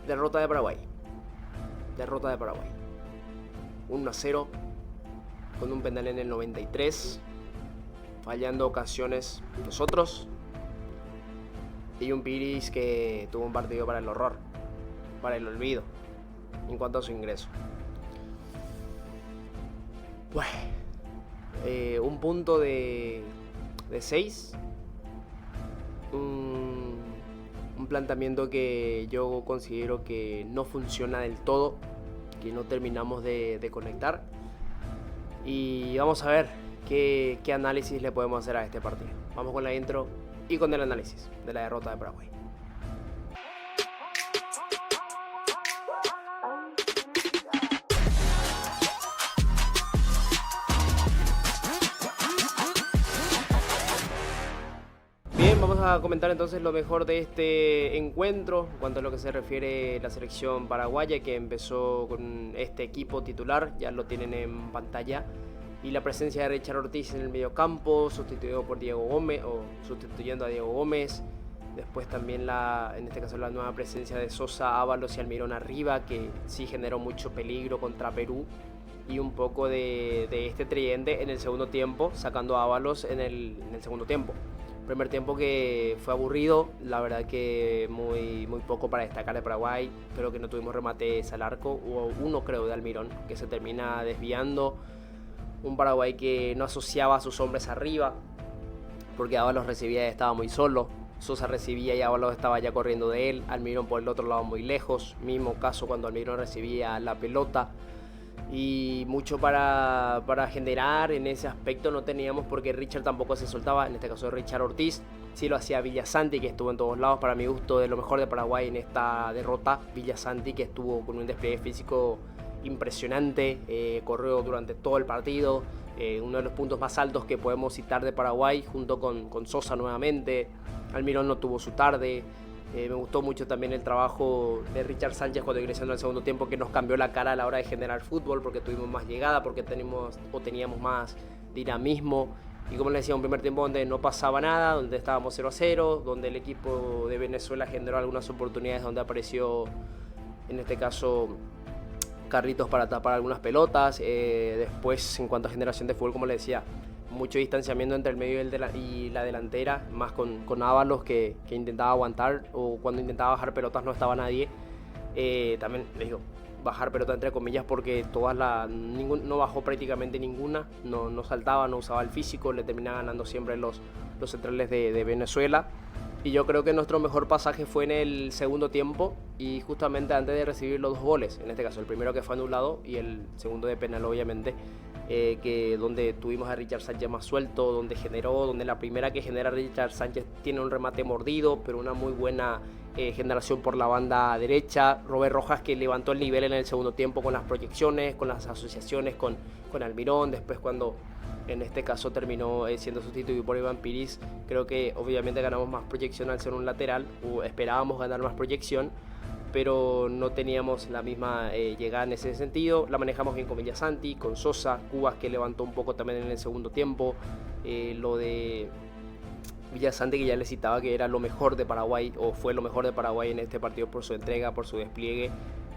Derrota de Paraguay. 1-0 con un penal en el 93, fallando ocasiones nosotros, y un Piris que tuvo un partido para el horror, para el olvido en cuanto a su ingreso. Bueno, un punto de 6, un planteamiento que yo considero que no funciona del todo, que no terminamos de conectar, y vamos a ver qué análisis le podemos hacer a este partido. Vamos con la intro y con el análisis de la derrota de Paraguay. Bien, vamos a comentar entonces lo mejor de este encuentro en cuanto a lo que se refiere a la selección paraguaya, que empezó con este equipo titular, ya lo tienen en pantalla, y la presencia de Richard Ortiz en el mediocampo, sustituido por Diego Gómez, o sustituyendo a Diego Gómez. Después también en este caso la nueva presencia de Sosa, Ábalos y Almirón arriba, que sí generó mucho peligro contra Perú, y un poco de este tridente en el segundo tiempo, sacando a Ábalos en el segundo tiempo. Primer tiempo que fue aburrido, la verdad que muy poco para destacar de Paraguay. Creo que no tuvimos remates al arco, hubo uno creo de Almirón que se termina desviando. Un Paraguay que no asociaba a sus hombres arriba, porque Ábalos recibía y estaba muy solo. Sosa recibía y Ábalos estaba ya corriendo de él. Almirón por el otro lado muy lejos, mismo caso cuando Almirón recibía la pelota. Y mucho para generar en ese aspecto no teníamos, porque Richard tampoco se soltaba, en este caso Richard Ortiz. Sí lo hacía Villasanti, que estuvo en todos lados, para mi gusto de lo mejor de Paraguay en esta derrota. Villasanti, que estuvo con un despliegue físico impresionante, corrió durante todo el partido, uno de los puntos más altos que podemos citar de Paraguay, junto con Sosa nuevamente. Almirón no tuvo su tarde. Me gustó mucho también el trabajo de Richard Sánchez cuando ingresó en el segundo tiempo, que nos cambió la cara a la hora de generar fútbol, porque tuvimos más llegada, porque teníamos más dinamismo. Y como les decía, un primer tiempo donde no pasaba nada, donde estábamos 0-0, donde el equipo de Venezuela generó algunas oportunidades, donde apareció en este caso Carritos para tapar algunas pelotas. Después, en cuanto a generación de fútbol, como les decía, mucho distanciamiento entre el medio y la delantera, más con Ábalos que intentaba aguantar, o cuando intentaba bajar pelotas no estaba nadie. También les digo, bajar pelota entre comillas, porque no bajó prácticamente ninguna, no saltaba, no usaba el físico, le terminaba ganando siempre los centrales de Venezuela. Y yo creo que nuestro mejor pasaje fue en el segundo tiempo, y justamente antes de recibir los 2 goles, en este caso el primero que fue anulado y el segundo de penal obviamente, donde tuvimos a Richard Sánchez más suelto, donde la primera que genera Richard Sánchez tiene un remate mordido, pero una muy buena generación por la banda derecha. Robert Rojas, que levantó el nivel en el segundo tiempo con las proyecciones, con las asociaciones con Almirón. Después, cuando en este caso terminó siendo sustituido por Iván Piris, creo que obviamente ganamos más proyección al ser un lateral, o esperábamos ganar más proyección, pero no teníamos la misma llegada en ese sentido. La manejamos bien con Villasanti, con Sosa, Cubas, que levantó un poco también en el segundo tiempo. Lo de Villasanti, que ya le citaba que era lo mejor de Paraguay, o fue lo mejor de Paraguay en este partido por su entrega, por su despliegue.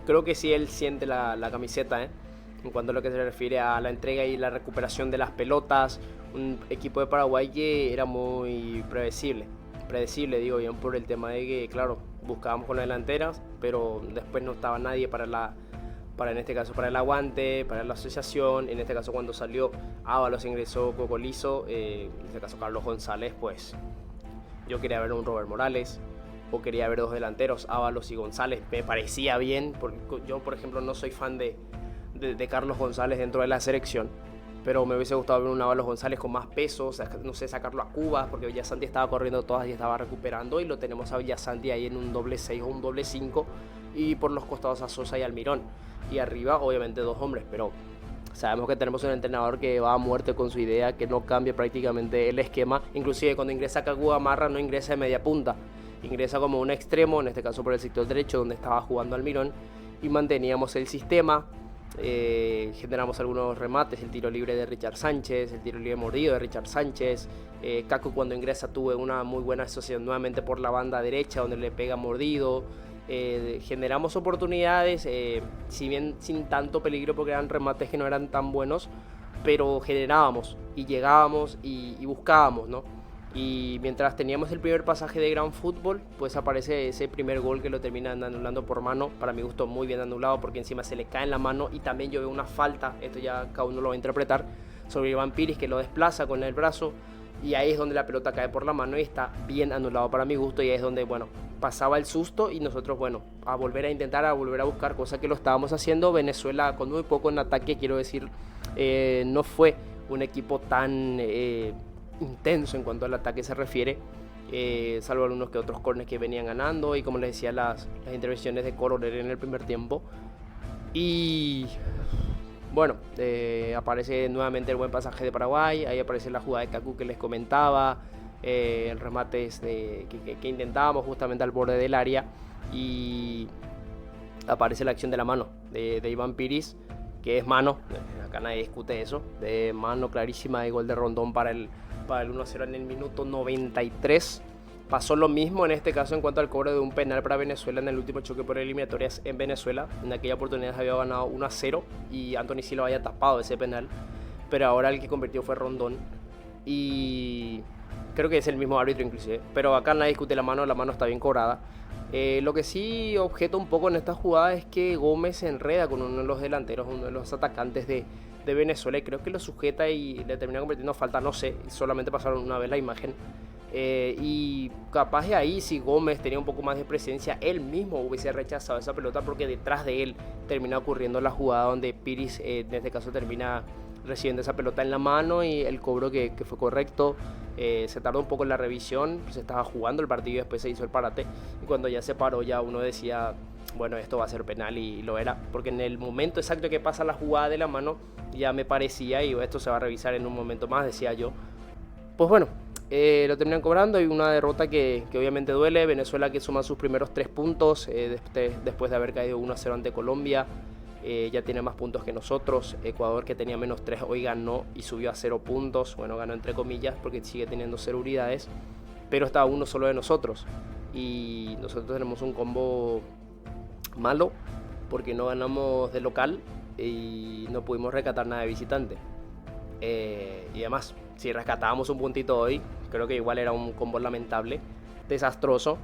Creo que sí él siente la camiseta, en cuanto a lo que se refiere a la entrega y la recuperación de las pelotas. Un equipo de Paraguay que era muy predecible, digo bien, por el tema de que, claro, buscábamos con las delanteras, pero después no estaba nadie en este caso para el aguante, para la asociación. En este caso, cuando salió Ábalos, ingresó Cocolizo, en este caso Carlos González, pues yo quería ver un Robert Morales, o quería ver 2 delanteros, Ábalos y González. Me parecía bien, porque yo, por ejemplo, no soy fan de Carlos González dentro de la selección, pero me hubiese gustado ver un Ábalos González con más peso, o sea, no sé, sacarlo a Cuba, porque Villasanti estaba corriendo todas y estaba recuperando, y lo tenemos a Villasanti ahí en un doble 6 o un doble 5, y por los costados a Sosa y Almirón, y arriba obviamente 2 hombres. Pero sabemos que tenemos un entrenador que va a muerte con su idea, que no cambia prácticamente el esquema. Inclusive cuando ingresa Kaku Gamarra no ingresa de media punta, ingresa como un extremo, en este caso por el sector derecho donde estaba jugando Almirón, y manteníamos el sistema. Generamos algunos remates, el tiro libre de Richard Sánchez, el tiro libre mordido de Richard Sánchez. Kaku, cuando ingresa, tuvo una muy buena asociación nuevamente por la banda derecha, donde le pega mordido. generamos oportunidades, si bien sin tanto peligro porque eran remates que no eran tan buenos, pero generábamos y llegábamos y buscábamos, ¿no? Y mientras teníamos el primer pasaje de gran fútbol, pues aparece ese primer gol que lo terminan anulando por mano. Para mi gusto muy bien anulado porque encima se le cae en la mano y también yo veo una falta, esto ya cada uno lo va a interpretar, sobre Iván Piris que lo desplaza con el brazo y ahí es donde la pelota cae por la mano y está bien anulado para mi gusto y ahí es donde, bueno, pasaba el susto y nosotros, bueno, a volver a intentar, a volver a buscar, cosa que lo estábamos haciendo. Venezuela con muy poco en ataque, quiero decir, no fue un equipo tan intenso en cuanto al ataque se refiere, salvo algunos que otros corners que venían ganando y como les decía las intervenciones de Coroner en el primer tiempo. Y bueno, aparece nuevamente el buen pasaje de Paraguay, ahí aparece la jugada de Kaku que les comentaba, el remate que intentábamos justamente al borde del área y aparece la acción de la mano de Iván Piris, que es mano, acá nadie discute eso, de mano clarísima de gol de Rondón para el 1-0 en el minuto 93. Pasó lo mismo en este caso en cuanto al cobro de un penal para Venezuela en el último choque por eliminatorias en Venezuela. En aquella oportunidad había ganado 1-0 y Anthony Silva había tapado ese penal, pero ahora el que convirtió fue Rondón y creo que es el mismo árbitro inclusive, pero acá nadie discute la mano está bien cobrada. Lo que sí objeto un poco en esta jugada es que Gómez se enreda con uno de los delanteros, uno de los atacantes de Venezuela y creo que lo sujeta y le termina convirtiendo falta, no sé, solamente pasaron una vez la imagen. Y capaz de ahí si Gómez tenía un poco más de presencia, él mismo hubiese rechazado esa pelota porque detrás de él termina ocurriendo la jugada donde Piris en este caso termina recibiendo esa pelota en la mano y el cobro que fue correcto. Se tardó un poco en la revisión, se estaba jugando el partido y después se hizo el parate y cuando ya se paró ya uno decía, bueno, esto va a ser penal y lo era, porque en el momento exacto que pasa la jugada de la mano ya me parecía y esto se va a revisar en un momento más, decía yo. Pues bueno, lo terminan cobrando y una derrota que obviamente duele. Venezuela que suma sus primeros 3 puntos después de haber caído 1-0 ante Colombia. Ya tiene más puntos que nosotros. Ecuador que tenía menos 3 hoy ganó y subió a 0 puntos. Bueno, ganó entre comillas porque sigue teniendo 0 unidades, pero está uno solo de nosotros. Y nosotros tenemos un combo malo porque no ganamos de local y no pudimos rescatar nada de visitante. Y además, si rescatábamos un puntito hoy, creo que igual era un combo lamentable, desastroso.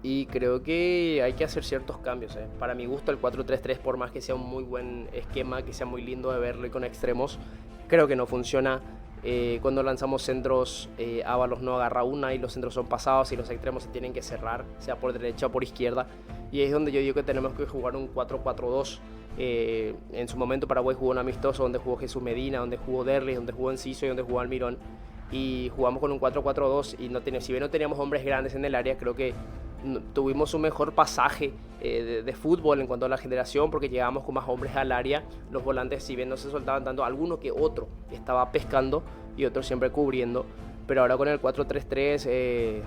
Y creo que hay que hacer ciertos cambios. Para mi gusto el 4-3-3, por más que sea un muy buen esquema, que sea muy lindo de verlo y con extremos, creo que no funciona. Cuando lanzamos centros, Ábalos no agarra una y los centros son pasados y los extremos se tienen que cerrar, sea por derecha o por izquierda. Y es donde yo digo que tenemos que jugar un 4-4-2. En su momento Paraguay jugó un amistoso donde jugó Jesús Medina, donde jugó Derlis, donde jugó Enciso y donde jugó Almirón. Y jugamos con un 4-4-2 y si bien no teníamos hombres grandes en el área, creo que tuvimos un mejor pasaje de fútbol en cuanto a la generación porque llegábamos con más hombres al área. Los volantes, si bien no se soltaban tanto, alguno que otro estaba pescando y otro siempre cubriendo. Pero ahora con el 4-3-3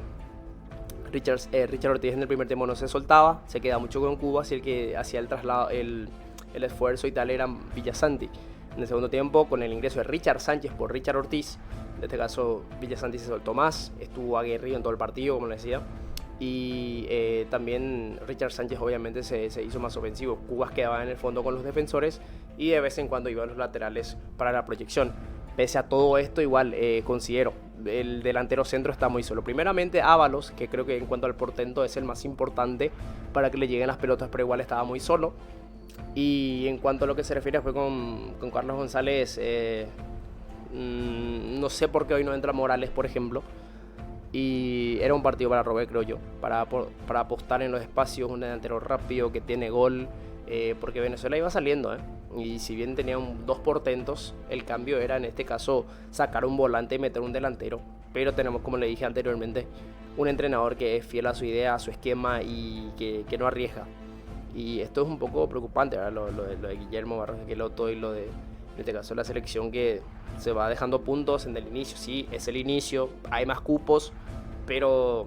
Richard Ortiz en el primer tiempo no se soltaba, se queda mucho con Cuba, así el que hacía el traslado, el esfuerzo y tal era Villasanti. En el segundo tiempo, con el ingreso de Richard Sánchez por Richard Ortiz, en este caso Villasanti se soltó más, estuvo aguerrido en todo el partido, como les decía. Y también Richard Sánchez obviamente se hizo más ofensivo. Cubas quedaba en el fondo con los defensores y de vez en cuando iban los laterales para la proyección. Pese a todo esto, igual considero el delantero centro está muy solo. Primeramente Ábalos, que creo que en cuanto al portento es el más importante para que le lleguen las pelotas, pero igual estaba muy solo. Y en cuanto a lo que se refiere fue con Carlos González, no sé por qué hoy no entra Morales, por ejemplo. Y era un partido para Robert, creo yo, para apostar en los espacios, un delantero rápido que tiene gol, porque Venezuela iba saliendo, y si bien tenía dos portentos, el cambio era en este caso sacar un volante y meter un delantero, pero tenemos, como le dije anteriormente, un entrenador que es fiel a su idea, a su esquema y que no arriesga. Y esto es un poco preocupante, ¿verdad? Lo de Guillermo Barros Esqueloto y lo de, en este caso, la selección que se va dejando puntos en el inicio. Sí, es el inicio, hay más cupos, pero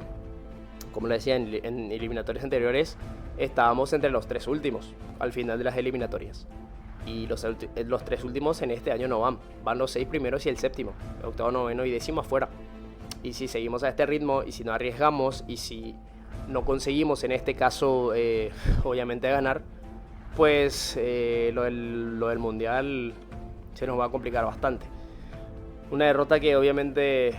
como le decía, en eliminatorias anteriores estábamos entre los 3 últimos al final de las eliminatorias. Y los 3 últimos en este año no van los 6 primeros y el séptimo, octavo, noveno y décimo afuera. Y si seguimos a este ritmo y si no arriesgamos y si no conseguimos en este caso obviamente ganar, pues lo del Mundial se nos va a complicar bastante. Una derrota que obviamente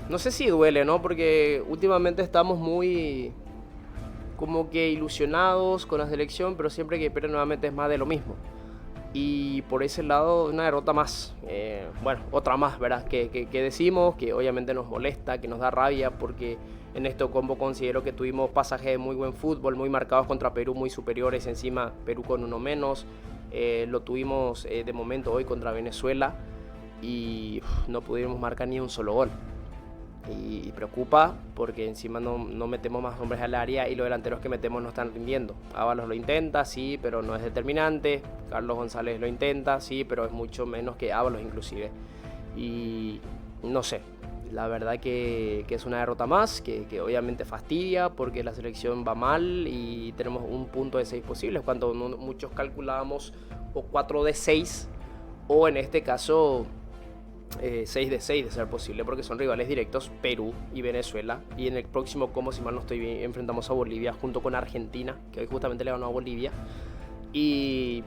no sé si duele, ¿no? Porque últimamente estamos muy como que ilusionados con la selección, pero siempre que pierde nuevamente es más de lo mismo. Y por ese lado, una derrota más. Bueno, otra más, ¿verdad? Que decimos, que obviamente nos molesta, que nos da rabia, porque en este combo considero que tuvimos pasajes de muy buen fútbol, muy marcados contra Perú, muy superiores. Encima, Perú con uno menos. Lo tuvimos de momento hoy contra Venezuela y no pudimos marcar ni un solo gol. Y preocupa porque encima no metemos más hombres al área y los delanteros que metemos no están rindiendo. Ábalos lo intenta, sí, pero no es determinante. Carlos González lo intenta, sí, pero es mucho menos que Ábalos inclusive. Y no sé, la verdad que es una derrota más, que obviamente fastidia porque la selección va mal y tenemos un punto de 6 posibles, cuando muchos calculábamos o 4 de 6 o en este caso 6 de 6 de ser posible, porque son rivales directos Perú y Venezuela, y en el próximo combo, si mal no estoy bien, enfrentamos a Bolivia junto con Argentina, que hoy justamente le ganó a Bolivia. Y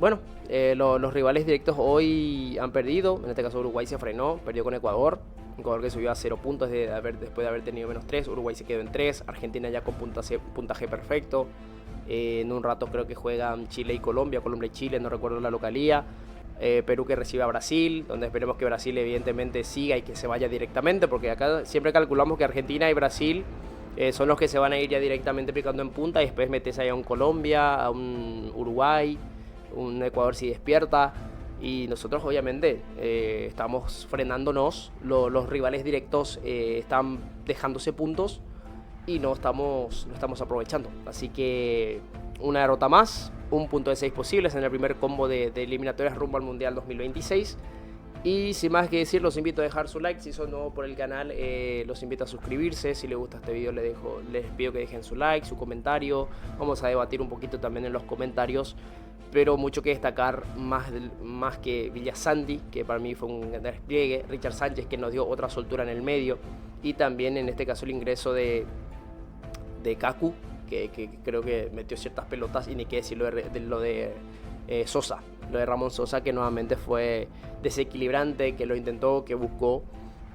bueno, los rivales directos hoy han perdido. En este caso Uruguay se frenó, perdió con Ecuador que subió a 0 puntos después de haber tenido menos 3. Uruguay se quedó en 3, Argentina ya con puntaje perfecto. En un rato creo que juegan Chile y Colombia y Chile, no recuerdo la localía. Perú que recibe a Brasil, donde esperemos que Brasil evidentemente siga y que se vaya directamente, porque acá siempre calculamos que Argentina y Brasil son los que se van a ir ya directamente picando en punta, y después metes ahí a un Colombia, a un Uruguay, un Ecuador si despierta, y nosotros obviamente estamos frenándonos, los rivales directos están dejándose puntos y no estamos aprovechando, así que una derrota más, un punto de 6 posibles en el primer combo de eliminatorias rumbo al Mundial 2026. Y sin más que decir, los invito a dejar su like. Si son nuevos por el canal, los invito a suscribirse. Si les gusta este video, les pido que dejen su like, su comentario. Vamos a debatir un poquito también en los comentarios. Pero mucho que destacar, más que Villasanti, que para mí fue un gran despliegue. Richard Sánchez, que nos dio otra soltura en el medio. Y también en este caso el ingreso de Kaku, que creo que metió ciertas pelotas, y ni qué decir lo de Sosa, lo de Ramón Sosa, que nuevamente fue desequilibrante, que lo intentó, que buscó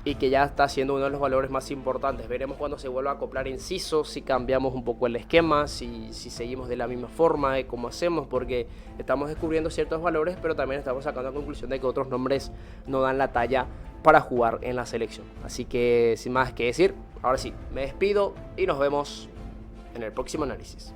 y que ya está siendo uno de los valores más importantes. Veremos cuando se vuelva a acoplar Enciso, si cambiamos un poco el esquema, si seguimos de la misma forma de cómo hacemos, porque estamos descubriendo ciertos valores, pero también estamos sacando la conclusión de que otros nombres no dan la talla para jugar en la selección. Así que sin más que decir, ahora sí, me despido y nos vemos en el próximo análisis.